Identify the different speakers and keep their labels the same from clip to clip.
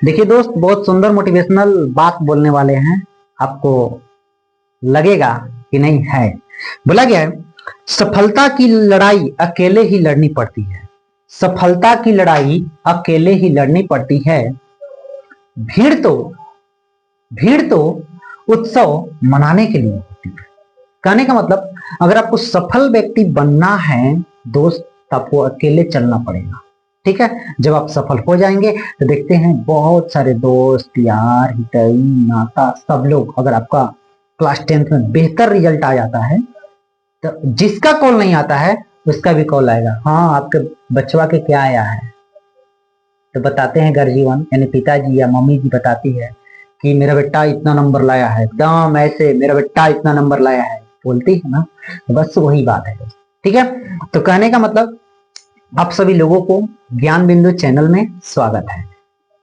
Speaker 1: देखिए दोस्त, बहुत सुंदर मोटिवेशनल बात बोलने वाले हैं। आपको लगेगा कि नहीं है। बोला गया है, सफलता की लड़ाई अकेले ही लड़नी पड़ती है। सफलता की लड़ाई अकेले ही लड़नी पड़ती है। भीड़ तो भीड़ तो उत्सव मनाने के लिए होती है। कहने का मतलब, अगर आपको सफल व्यक्ति बनना है दोस्त, आपको अकेले चलना पड़ेगा। ठीक है, जब आप सफल हो जाएंगे तो देखते हैं बहुत सारे दोस्त, यार, हितई नाता सब लोग, अगर आपका क्लास 10th में बेहतर रिजल्ट आ जाता है तो जिसका कॉल नहीं आता है उसका भी कॉल आएगा। हाँ, आपके बचवा के क्या आया है, तो बताते हैं गर्जीवन, यानी पिताजी या मम्मी जी बताती है कि मेरा बेटा इतना नंबर लाया है, एकदम ऐसे मेरा बेटा इतना नंबर लाया है बोलती है ना, तो बस वही बात है। ठीक है, तो कहने का मतलब, आप सभी लोगों को ज्ञान बिंदु चैनल में स्वागत है।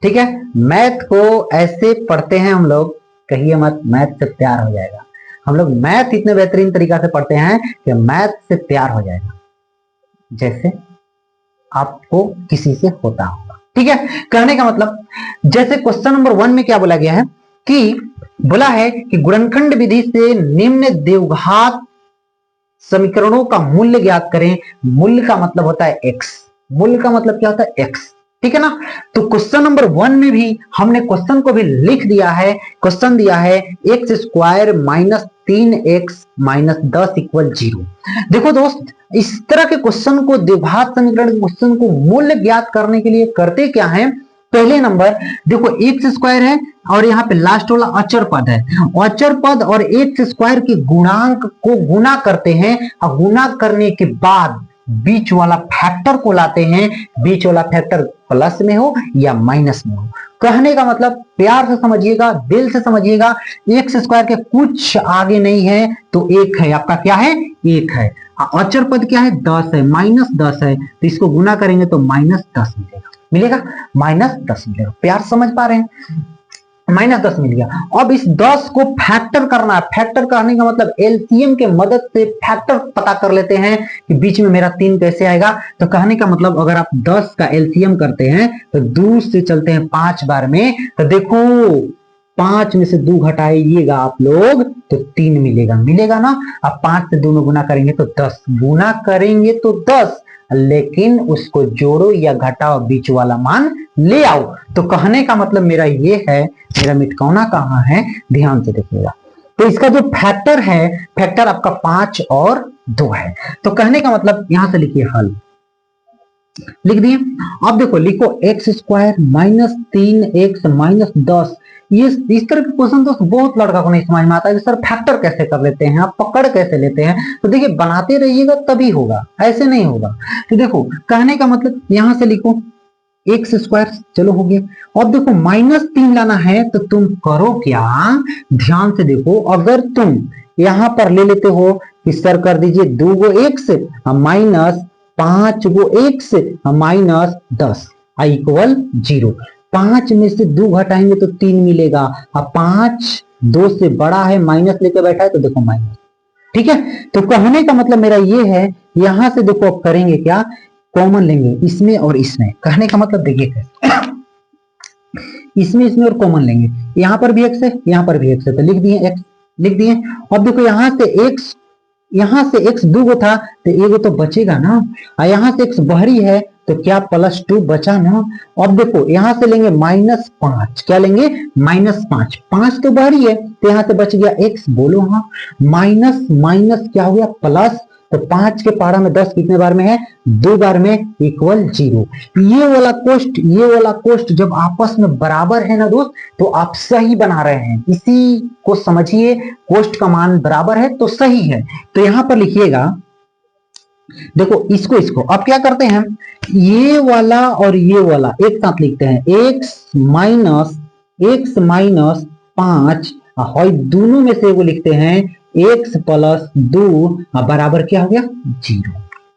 Speaker 1: ठीक है, मैथ को ऐसे पढ़ते हैं हम लोग, कहिए मत मैथ से प्यार हो जाएगा। हम लोग मैथ इतने बेहतरीन तरीका से पढ़ते हैं कि मैथ से प्यार हो जाएगा, जैसे आपको किसी से होता होगा। ठीक है, कहने का मतलब, जैसे क्वेश्चन नंबर 1 में क्या बोला गया है कि बोला है कि गुणनखंड विधि से निम्न द्विघात समीकरणों का मूल्य ज्ञात करें। मूल्य का मतलब होता है एक्स। मूल्य का मतलब क्या होता है? एक्स। ठीक है ना। तो क्वेश्चन नंबर 1 में भी हमने क्वेश्चन को भी लिख दिया है। क्वेश्चन दिया है x square minus 3x minus 10 equal 0। देखो दोस्त, इस तरह के क्वेश्चन को, द्विघात समीकरण के क्वेश्चन को मूल्य ज्ञात करने के लिए करते क्या है, पहले नंबर देखो एक्स स्क्वायर है और यहाँ पे लास्ट वाला अचर पद है। अचर पद और एक्स स्क्वायर के गुणांक को गुना करते हैं और गुना करने के बाद बीच वाला फैक्टर को लाते हैं। बीच वाला फैक्टर प्लस में हो या माइनस में हो। कहने का मतलब, प्यार से समझिएगा, दिल से समझिएगा, एक्स स्क्वायर के कुछ आगे नहीं है तो एक है। आपका क्या है? एक है। अचर पद क्या है? 10 है, माइनस 10 है, तो इसको गुना करेंगे तो माइनस 10 मिलेगा, माइनस 10 मिलेगा। प्यार समझ पा रहे हैं? माइनस 10 मिल गया। अब इस 10 को फैक्टर करना है। फैक्टर करने का मतलब एलसीएम के मदद से फैक्टर पता कर लेते हैं कि बीच में मेरा 3 कैसे आएगा। तो कहने का मतलब, अगर आप 10 का एलसीएम करते हैं तो 2 से चलते हैं 5 बार में, तो देखो 5 में से 2 घटाइएगा आप लोग तो 3 मिलेगा, मिलेगा ना। अब 5 से 2 में गुना करेंगे तो 10, गुना करेंगे तो 10, लेकिन उसको जोड़ो या घटाओ, बीच वाला मान ले आओ। तो कहने का मतलब मेरा ये है, मेरा मिटकौना कहाँ है, ध्यान से देखिएगा। तो इसका जो फैक्टर है, फैक्टर आपका 5 और 2 है। तो कहने का मतलब, यहां से लिखिए हल, लिख दिए। अब देखो, लिखो x square minus 3x minus 10। ये इस तरह के क्वेश्चन तो बहुत लड़का को नहीं समझ में आता है कि सर फैक्टर कैसे कर लेते हैं, आप पकड़ कैसे लेते हैं। तो देखिए, बनाते रहिएगा तभी होगा, ऐसे नहीं होगा। तो देखो, कहने का मतलब, यहां से लिखो एक्स स्क्वायर, चलो हो गया। अब देखो माइनस 3 लाना है तो तुम करो क्या, ध्यान से देखो। अगर तुम यहां पर ले लेते हो कि सर कर दीजिए 2 गो एक्स माइनस 5 गो एक्स माइनस 10 इक्वल 0। 5 में से 2 घटाएंगे तो 3 मिलेगा। अब 5 2 से बड़ा है, माइनस लेके बैठा है तो देखो माइनस। ठीक है, तो कहने का मतलब मेरा ये है, यहां से देखो अब करेंगे क्या, कॉमन लेंगे इसमें और इसमें। कहने का मतलब देखिए, इसमें और कॉमन लेंगे। यहां पर भी एक्स है, यहां पर भी एक्स है, तो लिख दिए एक्स, लिख दिए। अब देखो यहां से एक्स 2 गो था तो एगो तो बचेगा ना, और यहां से एक्स बहरी है तो क्या +2 बचा ना। अब देखो यहां से लेंगे -5, क्या लेंगे? -5। 5 तो बहरी है तो यहां से बच गया एक्स, बोलो हाँ। माइनस माइनस क्या हो गया? प्लस। तो 5 के पारा में 10 कितने बार में है? 2 बार में, इक्वल 0। ये वाला कोष्ट जब आपस में बराबर है ना दोस्त, तो आप सही बना रहे हैं। इसी को समझिए, कोष्ट का मान बराबर है तो सही है। तो यहां पर लिखिएगा, देखो इसको अब क्या करते हैं, ये वाला और ये वाला एक साथ लिखते हैं, x माइनस 5, और दोनों में से वो लिखते हैं x प्लस 2 बराबर क्या हो गया? 0।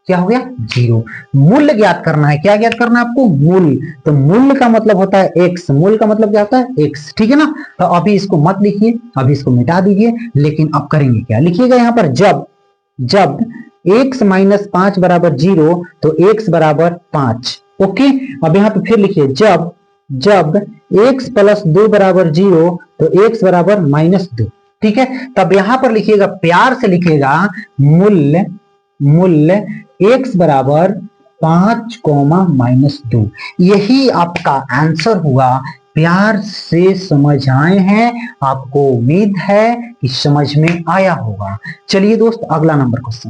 Speaker 1: क्या हो गया? 0। मूल्य ज्ञात करना है। क्या ज्ञात करना है आपको? मूल्य। तो मूल्य का मतलब होता है x, मूल्य का मतलब क्या होता है? x। ठीक है ना। तो अभी इसको मत लिखिए, अभी इसको मिटा दीजिए। लेकिन अब करेंगे क्या, लिखिएगा यहां पर, जब x माइनस 5 बराबर 0 तो x बराबर 5। ओके, अब यहां पे फिर लिखिए, जब x प्लस 2 बराबर 0, तो x बराबर -2। ठीक है, तब यहां पर लिखिएगा, प्यार से लिखिएगा, मूल्य मूल्य x बराबर 5, -2। यही आपका आंसर हुआ। प्यार से समझ आए हैं, आपको उम्मीद है कि समझ में आया होगा। चलिए दोस्त, अगला नंबर क्वेश्चन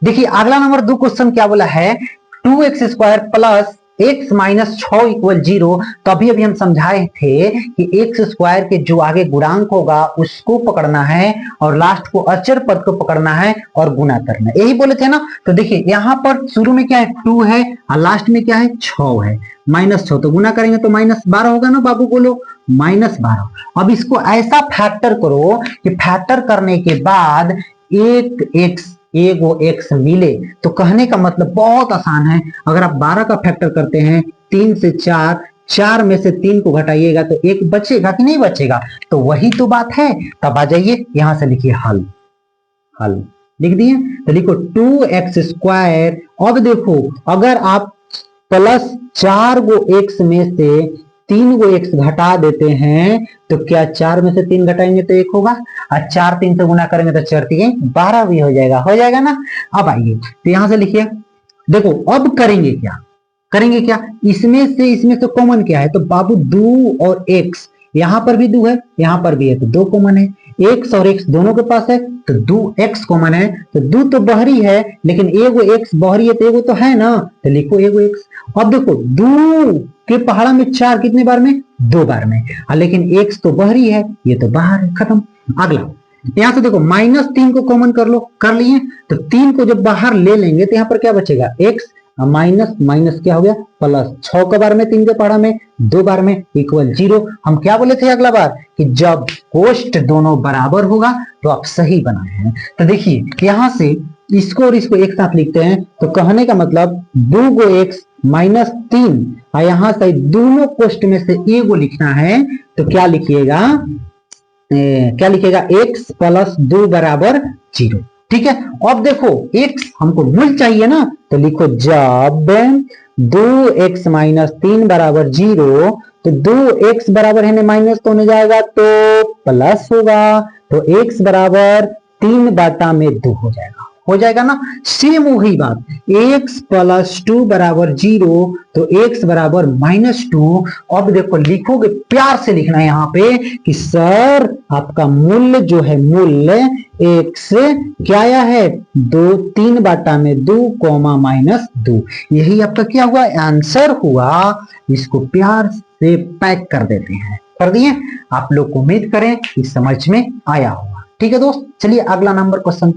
Speaker 1: देखिए। अगला नंबर 2 क्वेश्चन क्या बोला है, 2x² plus x minus 6 equal 0। तो अभी हम समझाए थे कि x² के जो आगे गुणांक होगा उसको पकड़ना है और लास्ट को अचर पद को पकड़ना है और गुना करना है, यही बोले थे ना। तो देखिए यहाँ पर शुरू में क्या है, 2 है और लास्ट में क्या है, 6 है। -6 तो गुना करेंगे तो -12 होगा ना बाबू, बोलो -12। अब इसको ऐसा फैक्टर करो कि फैक्टर करने के बाद एगो एक्स मिले। तो कहने का मतलब बहुत आसान है। अगर आप 12 का फैक्टर करते हैं, 3 से 4, 4 में से 3 को घटाइएगा तो 1 बचेगा कि नहीं बचेगा। तो वही तो बात है। तब आ जाइए यहां से लिखिए हल। हल लिख दिए, तो लिखो 2x²। अब देखो, अगर आप प्लस 4 गो एक्स में से 3 गो एक्स घटा देते हैं तो क्या 4 में से 3 घटाएंगे तो 1 होगा, और 4 3 से गुना करेंगे तो 4 3 12 भी हो जाएगा ना। अब आइए, तो यहां से लिखिए, देखो अब करेंगे क्या, इसमें से कॉमन क्या है, तो बाबू 2 और x, यहां पर भी 2 है यहां पर भी है, तो 2 कॉमन है। x और x दोनों के पास है तो 2x कॉमन है, तो 2 तो बाहरी है लेकिन एगो x बाहरी है तो एगो तो है ना, तो लिखो एगो x। अब देखो 2 के पहाड़ा में 4 कितने बार में, 2 बार में, लेकिन x तो बाहरी है, ये तो बाहर है, खत्म। अगला यहां से देखो -3 को कॉमन कर लो, कर लिए, तो 3 को जब बाहर ले लेंगे तो यहां पर क्या बचेगा, x माइनस माइनस क्या हो गया प्लस, 6 के बार में 3 के पहाड़ा में 2 बार में इक्वल 0। हम क्या बोले थे अगला बार कि जब कोष्ट दोनों बराबर होगा तो आप सही बनाए हैं। तो देखिए यहां से इसको और इसको एक साथ लिखते हैं, तो कहने का मतलब 2 गो x -3, और यहां से दोनों कोष्ट में से एगो लिखना है, तो क्या लिखिएगा, x प्लस 2 बराबर 0। ठीक है, अब देखो x हमको मूल चाहिए ना, तो लिखो जब 2x -3 बराबर 0, तो 2x बराबर है माइनस तो होने जाएगा तो प्लस होगा, तो x बराबर 3/2 हो जाएगा ना। सेम वही बात, x प्लस 2 बराबर 0, तो x बराबर -2। अब देखो लिखोगे, प्यार से लिखना है यहाँ पे कि सर आपका मूल्य जो है, मूल्य x क्या आया है, 3/2 -2। यही आपका क्या हुआ, आंसर हुआ। इसको प्यार से पैक कर देते हैं, कर दिए। आप लोग को उम्मीद करें कि समझ में आया होगा। ठीक है दोस्त, चलिए अगला नंबर क्वेश्चन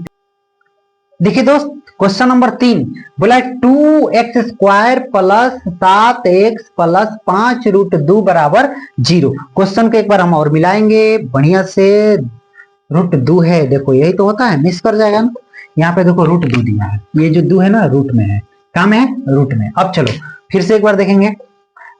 Speaker 1: देखिए दोस्त। क्वेश्चन नंबर 3 बोला 2x² प्लस 7x प्लस 5√2 बराबर 0। क्वेश्चन को एक बार हम और मिलाएंगे बढ़िया से। √2 है, देखो यही तो होता है, मिस कर जाएगा ना। यहाँ पे देखो √2 दिया है, ये जो 2 है ना रूट में है, काम है रूट में। अब चलो फिर से एक बार देखेंगे,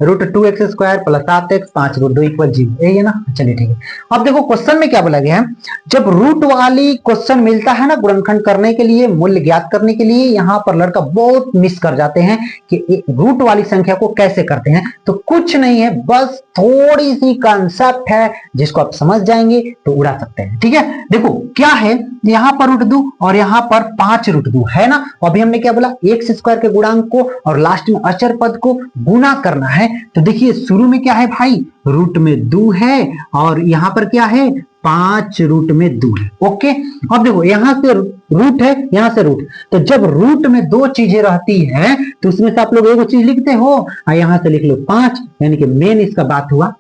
Speaker 1: √2x² प्लस 7x 5√2 इक्वल 0, यही है ना। चलिए ठीक है। अब देखो क्वेश्चन में क्या बोला गया है, जब रूट वाली क्वेश्चन मिलता है ना गुणनखंड करने के लिए, मूल्य ज्ञात करने के लिए, यहाँ पर लड़का बहुत मिस कर जाते हैं कि रूट वाली संख्या को कैसे करते हैं। तो कुछ नहीं है, बस थोड़ी सी कंसेप्ट है जिसको आप समझ जाएंगे तो उड़ा सकते हैं। ठीक है, देखो क्या है, यहाँ पर √2 और यहाँ पर 5√2 है ना। अभी हमने क्या बोला, x² के गुणांक को और लास्ट में अचर पद को गुना करना है। तो देखिए शुरू में क्या है भाई, रूट में 2 है और यहां पर क्या है, 5√2 है। ओके, अब देखो यहां से रूट है, यहां से रूट, तो जब रूट में 2 चीजें रहती है तो उसमें से आप लोग एक चीज लिखते हो और यहां से लिख लो 5, यानी कि मेन इसका बात हुआ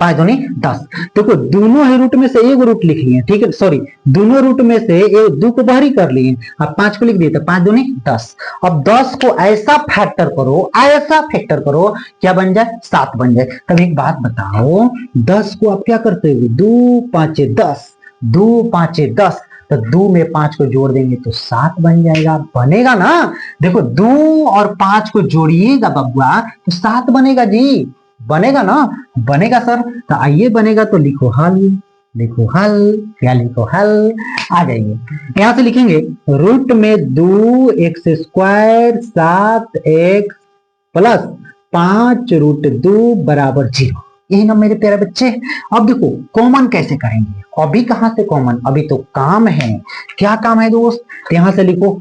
Speaker 1: 5 दूनी 10। देखो दोनों ही रूट में से एक रूट लिख लिए, ठीक है, सॉरी दोनों रूट में से 2 को बाहरी कर लिए, अब 5 को लिख दिए, तो 5 दूनी 10। अब 10 को ऐसा फैक्टर करो क्या बन जाए, 7 बन जाए। तब एक बात बताओ, 10 को आप क्या करते हो, 2 5 10, 2 5 10, तो 2 में 5 को जोड़ देंगे तो 7 बन जाएगा, बनेगा ना। देखो 2 और 5 को जोड़िएगा बबुआ तो 7 बनेगा जी, बनेगा ना, बनेगा सर। तो आइए बनेगा, तो लिखो हल, क्या लिखो हल, आ जाइए यहां से लिखेंगे रूट में 2x² 7x प्लस 5√2 बराबर 0। यही ना मेरे प्यारे बच्चे। अब देखो कॉमन कैसे करेंगे, अभी कहां से कॉमन, अभी तो काम है। क्या काम है दोस्त, तो यहां से लिखो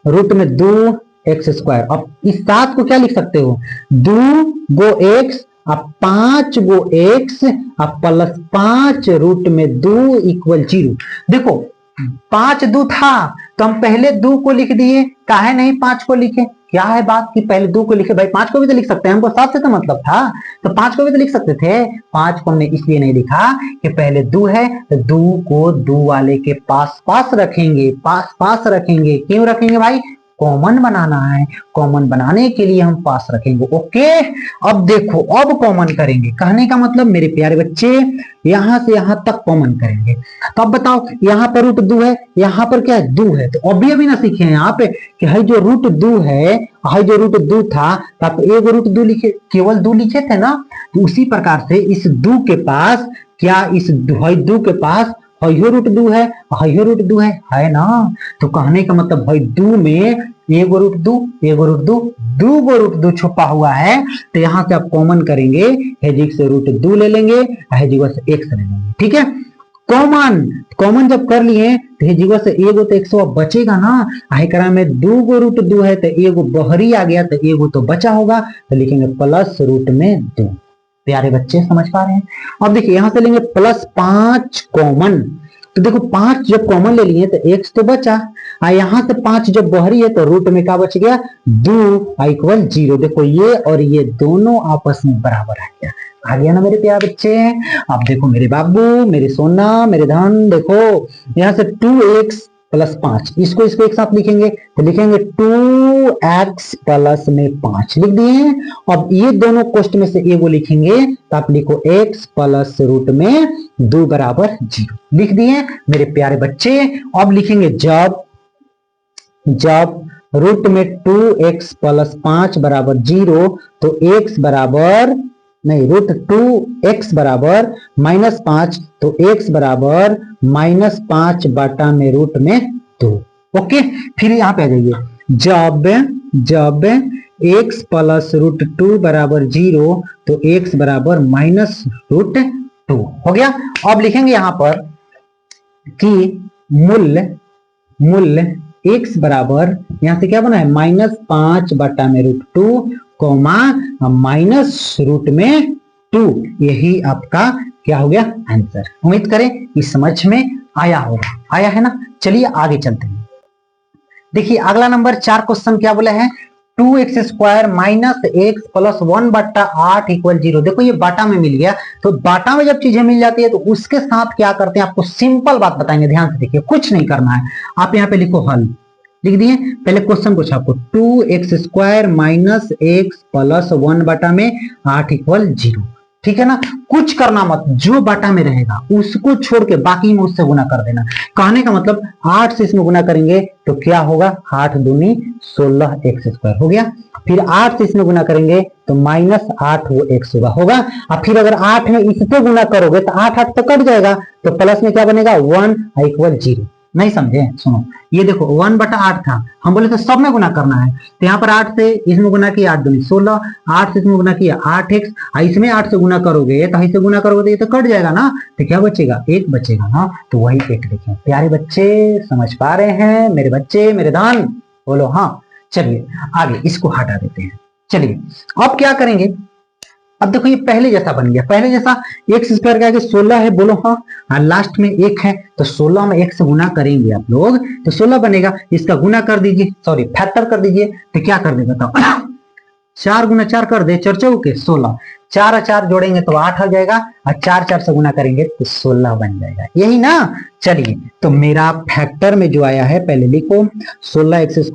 Speaker 1: रूट में 2x²। अब इस 7 को क्या लिख सकते हो, 2 x, अब 5 x, अब +5√2 = 0। देखो 5 2 था तो हम पहले 2 को लिख दिए, काहे नहीं 5 को लिखे, क्या है बात कि पहले 2 को लिखे, भाई 5 को भी तो लिख सकते हैं, हमको 7 से तो मतलब था, तो 5 को भी तो लिख सकते थे। 5 को हमने इसलिए नहीं लिखा कि पहले 2 है तो 2 को 2 वाले के पास पास रखेंगे, पास पास रखेंगे। क्यों रखेंगे भाई, कॉमन बनाना है, कॉमन बनाने के लिए हम पास रखेंगे। ओके, अब देखो अब कॉमन करेंगे, कहने का मतलब मेरे प्यारे बच्चे यहां से यहां तक कॉमन करेंगे। तो अब बताओ यहाँ पर √2 है, यहाँ पर क्या है 2 है, तो अभी ना सीखे हैं यहाँ पे कि है जो √2 है, है जो √2 था तो आप एक √2 लिखे, केवल 2 लिखे थे ना। तो उसी प्रकार से इस 2 के पास क्या, इस 2 के पास हयो √2 है, हयो √2 है ना। तो कहने का मतलब भाई 2 में एगो √2, एगो √2, 2 गो √2 छुपा हुआ है। तो यहां से आप कॉमन करेंगे, हेजिक से √2 ले लेंगे, हेजिक से x ले लेंगे। ठीक है, कॉमन कॉमन जब कर लिए तो हेजिक से एगो तो 100 बचेगा ना, एकरा में 2 गो √2 है तो एगो बहरी आ गया तो एगो तो बचा होगा, तो लिखेंगे +√2। प्यारे बच्चे समझ पा रहे हैं। अब देखिए यहां से लेंगे +5 कॉमन, तो देखो 5 जब कॉमन ले लिए तो x तो बचा, यहां से 5 जब बहरी है तो रूट में क्या बच गया, 2 = 0। देखो ये और ये दोनों आपस में बराबर आ गया ना मेरे प्यारे बच्चे। अब देखो मेरे बाबू, मेरे सोना, मेरे धन, देखो यहां से 2x + 5, इसको एक साथ लिखेंगे तो लिखेंगे 2x + में 5 लिख दिए। अब ये दोनों कोष्ट में से एगो लिखेंगे तो आप लिखो x +√2 बराबर 0 लिख दिए मेरे प्यारे बच्चे। अब लिखेंगे जब रूट में 2x + 5 बराबर 0 तो x बराबर नहीं, √2x बराबर -5 तो x बराबर -5 बटा में रूट में 2। ओके, फिर यहाँ पे आ जाइए, जब x + √2 बराबर 0 तो x बराबर -√2 हो गया। अब लिखेंगे यहाँ पर कि मूल्य x बराबर, यहां से क्या बना है -5 बटा में √2 कोमा -√2। यही आपका क्या हो गया आंसर। उम्मीद करें कि समझ में आया होगा, आया है ना। चलिए आगे चलते हैं। देखिए अगला नंबर 4 क्वेश्चन क्या बोला है, 2x² - x + 1 बटा 8 = 0। देखो ये बाटा में मिल गया, तो बाटा में जब चीजें मिल जाती है तो उसके साथ क्या करते हैं, आपको सिंपल बात बताएंगे, ध्यान से देखिए, कुछ नहीं करना है। आप यहाँ पे लिखो हल, लिख दिए। पहले क्वेश्चन पूछा आपको 2x² - x + 1 बटा में 8 = 0। ठीक है ना, कुछ करना मत, जो बाटा में रहेगा उसको छोड़ के बाकी में उससे गुना कर देना। कहने का मतलब 8 से इसमें गुना करेंगे तो क्या होगा, 8 दूनी 16x² हो गया। फिर 8 से इसमें गुना करेंगे तो -8 वो x होगा। और फिर अगर 8 में इससे गुना करोगे तो 8 8 तो कट जाएगा, तो प्लस में क्या बनेगा 1 = 0। नहीं समझे, सुनो, ये देखो 1 बटा 8 था, हम बोले तो सब में गुना करना है, तो यहाँ पर 8 से इसमें गुना किया 8 दूनी 16, 8 से इसमें गुना किया 8x, इसमें 8 से गुना करोगे तो ऐसे गुना करोगे तो ये तो कट जाएगा ना, तो क्या बचेगा, 1 बचेगा ना, तो वही 1 लिखें। प्यारे बच्चे समझ पा रहे हैं, मेरे बच्चे, मेरे धन, बोलो हाँ। चलिए आगे इसको हटा देते हैं। चलिए अब क्या करेंगे, अब देखो ये पहले जैसा बन गया, पहले जैसा x² के आगे 16 है, बोलो हाँ, और लास्ट में 1 है, तो 16 में 1 से गुना करेंगे आप लोग तो 16 बनेगा। इसका गुना कर दीजिए, सॉरी फैक्टर कर दीजिए, तो क्या कर दे बताओ 4 × 4 कर दे, 4 × 16, 4 और 4 जोड़ेंगे तो 8 आ जाएगा, और 4 4 से गुना करेंगे तो 16 बन जाएगा, यही ना। चलिए तो मेरा फैक्टर में जो आया है पहले लिखो 16x² -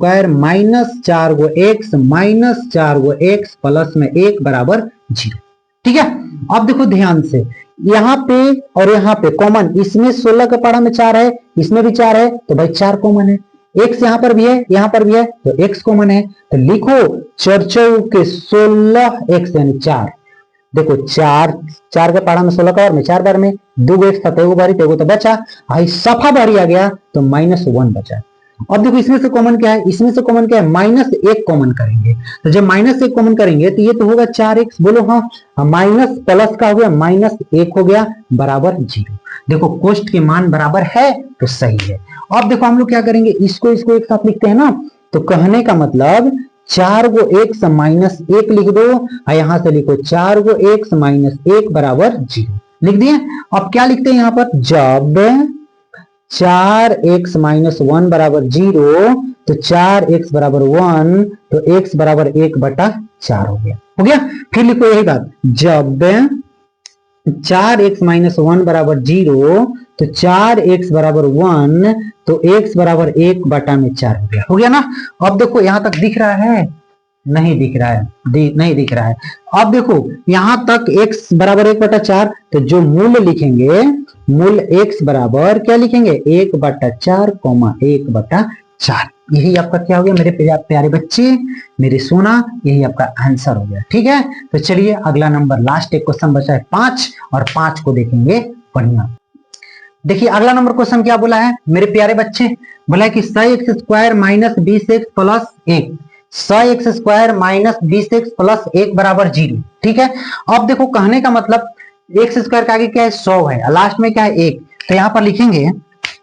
Speaker 1: 4 गो x - 4 गो x प्लस में 1 बराबर 0। ठीक है, अब देखो ध्यान से, यहाँ पे और यहाँ पे कॉमन, इसमें 16 का पारा में 4 है, इसमें भी 4 है, तो भाई 4 कॉमन है, x यहाँ पर भी है, यहाँ पर भी है, तो x कॉमन है, तो लिखो 4 के 16x यानी 4। देखो 4 के पारा में 16 का और में 4 बार में 2 x था, 2 बारी, 2 तो बचा, आई सफा बारी आ गया तो -1 बचा। अब देखो इसमें से कॉमन क्या है, इसमें से कॉमन क्या है, -1 कॉमन करेंगे। तो जब -1 कॉमन करेंगे तो ये तो होगा 4x, बोलो हाँ। माइनस प्लस का हो गया, -1 हो गया बराबर 0। देखो कोष्ट के मान बराबर है तो सही है। अब देखो हम लोग क्या करेंगे, इसको एक साथ लिखते हैं ना, तो कहने का मतलब 4 को x -1 लिख दो और यहां से लिखो 4 को x -1 बराबर 0 लिख दिए। अब क्या लिखते हैं यहां पर, जब 4x -1 बराबर 0 तो 4x बराबर 1 तो x बराबर 1/4 हो गया, हो गया। फिर लिखो यही बात, जब 4x -1 बराबर 0 तो 4x बराबर 1 तो x बराबर 1/4 हो गया ना। अब देखो यहां तक दिख रहा है, नहीं दिख रहा है, नहीं दिख रहा है। अब देखो यहां तक x बराबर 1/4, तो जो मूल्य लिखेंगे, मूल्य x बराबर क्या लिखेंगे, 1/4, 1/4। यही आपका क्या हो गया मेरे प्यारे बच्चे, मेरे सोना, यही आपका आंसर हो गया। ठीक है, तो चलिए अगला नंबर, लास्ट एक क्वेश्चन बचा है 5, और 5 को देखेंगे बढ़िया। देखिए अगला नंबर क्वेश्चन क्या बोला है मेरे प्यारे बच्चे, बोला है कि 100x square minus 20x plus 1, 100x square minus 20x plus 1 बराबर 0। ठीक है, अब देखो कहने का मतलब एक्स स्क्वायर का आगे क्या है, 100 है, लास्ट में क्या है 1, तो यहां पर लिखेंगे,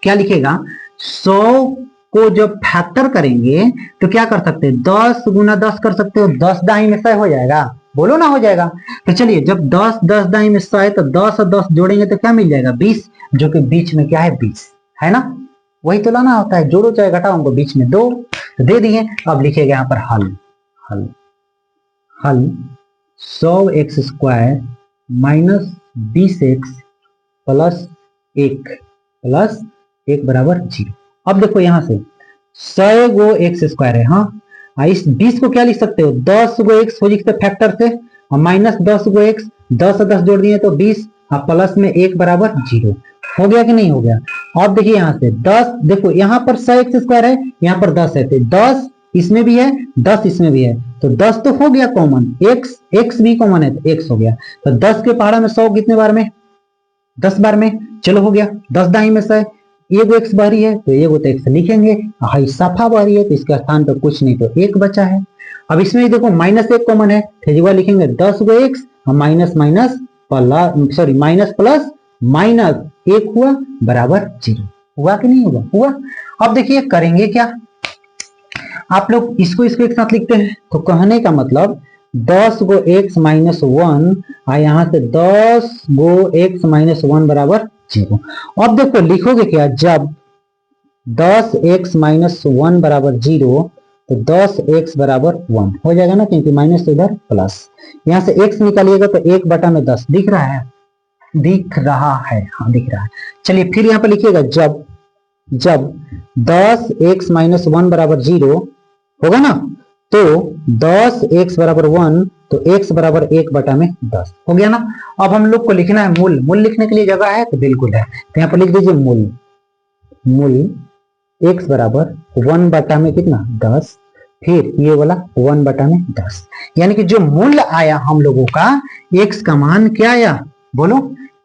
Speaker 1: क्या लिखेगा, 100 को जब फैक्टर करेंगे तो क्या कर सकते हैं, 10 गुना 10 कर सकते हो, 10 दाई में 100 हो जाएगा, बोलो ना हो जाएगा। तो चलिए जब 10 दाई में 100 है तो 10 और 10 जोड़ेंगे तो क्या मिल जाएगा, 20, जो कि बीच में क्या है 20 है ना, वही तो लाना होता है, जोड़ो चाहे घटाओ, हमको बीच में 2 तो दे दिए। अब लिखेगा यहाँ पर हल, हल हल 100x square minus 20x plus 1 बराबर 0। अब देखो यहां से 100 गो एक्स स्क्वायर है, हाँ, इस 20 को क्या लिख सकते हो, 10 गो एक्स हो सकते फैक्टर से, और माइनस 10 गो एक्स, 10 और 10 जोड़ दिए तो 20, और प्लस में 1 बराबर 0 हो गया कि नहीं हो गया। अब देखिए यहां से 10, देखो यहां पर 100x स्क्वायर है, यहां पर 10 है, तो 10 इसमें भी है, 10 इसमें भी है, तो 10 तो हो गया कॉमन, x भी कॉमन है तो x हो गया, तो 10 के पहाड़ा में 100 कितने बार में, 10 बार में, चलो हो गया, 10 दाई में 100, एगो एक्स बारी है तो एगो तो एक्स लिखेंगे, हाई साफा बारी है तो इसके स्थान पर कुछ नहीं तो 1 बचा है। अब इसमें देखो -1 कॉमन है, तो लिखेंगे 10 गो एक्स और minus minus plus, sorry minus plus minus 1 हुआ बराबर 0, हुआ कि नहीं हुआ, हुआ। अब देखिए करेंगे क्या, आप लोग इसको एक साथ लिखते हैं, तो कहने का मतलब 10 गो x माइनस 1 और यहां से 10 गो x माइनस 1 बराबर 0। अब देखो लिखोगे क्या, जब 10x माइनस 1 बराबर 0 तो 10x बराबर 1 हो जाएगा ना, क्योंकि माइनस इधर प्लस, यहां से x निकालिएगा तो 1/10 दिख रहा है, दिख रहा है, हाँ दिख रहा है। चलिए फिर यहां पर लिखिएगा, जब 10x माइनस 1 बराबर 0 होगा ना, तो 10x बराबर 1 तो x बराबर 1/10 हो गया ना। अब हम लोग को लिखना है मूल, मूल लिखने के लिए जगह है तो बिल्कुल है, तो यहाँ पर लिख दीजिए मूल x बराबर 1/में कितना 10, फिर ये वाला 1/10, यानी कि जो मूल्य आया हम लोगों का x का मान क्या आया, बोलो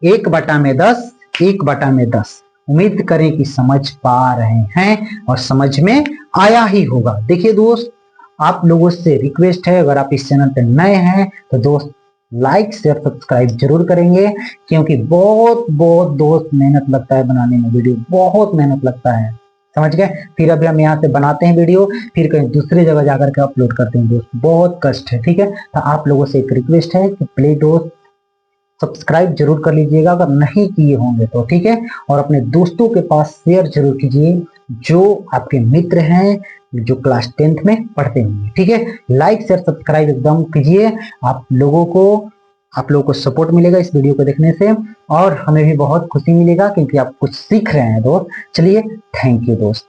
Speaker 1: 1/10, 1/10। उम्मीद करें कि समझ पा रहे हैं और समझ में आया ही होगा। देखिए दोस्त, आप लोगों से रिक्वेस्ट है, अगर आप इस चैनल पर नए हैं तो दोस्त लाइक शेयर सब्सक्राइब जरूर करेंगे, क्योंकि बहुत दोस्त मेहनत लगता है बनाने में, वीडियो बहुत मेहनत लगता है, समझ गए। फिर अभी हम यहाँ से बनाते हैं वीडियो, फिर कहीं दूसरे जगह जाकर के अपलोड करते हैं दोस्त, बहुत कष्ट है। ठीक है, तो आप लोगों से एक रिक्वेस्ट है कि प्लीज दोस्त सब्सक्राइब जरूर कर लीजिएगा अगर नहीं किए होंगे तो, ठीक है, और अपने दोस्तों के पास शेयर जरूर कीजिए जो आपके मित्र हैं, जो क्लास 10th में पढ़ते होंगे। ठीक है, लाइक शेयर सब्सक्राइब एकदम कीजिए, आप लोगों को सपोर्ट मिलेगा इस वीडियो को देखने से, और हमें भी बहुत खुशी मिलेगा क्योंकि आप कुछ सीख रहे हैं दोस्त। चलिए, थैंक यू दोस्त।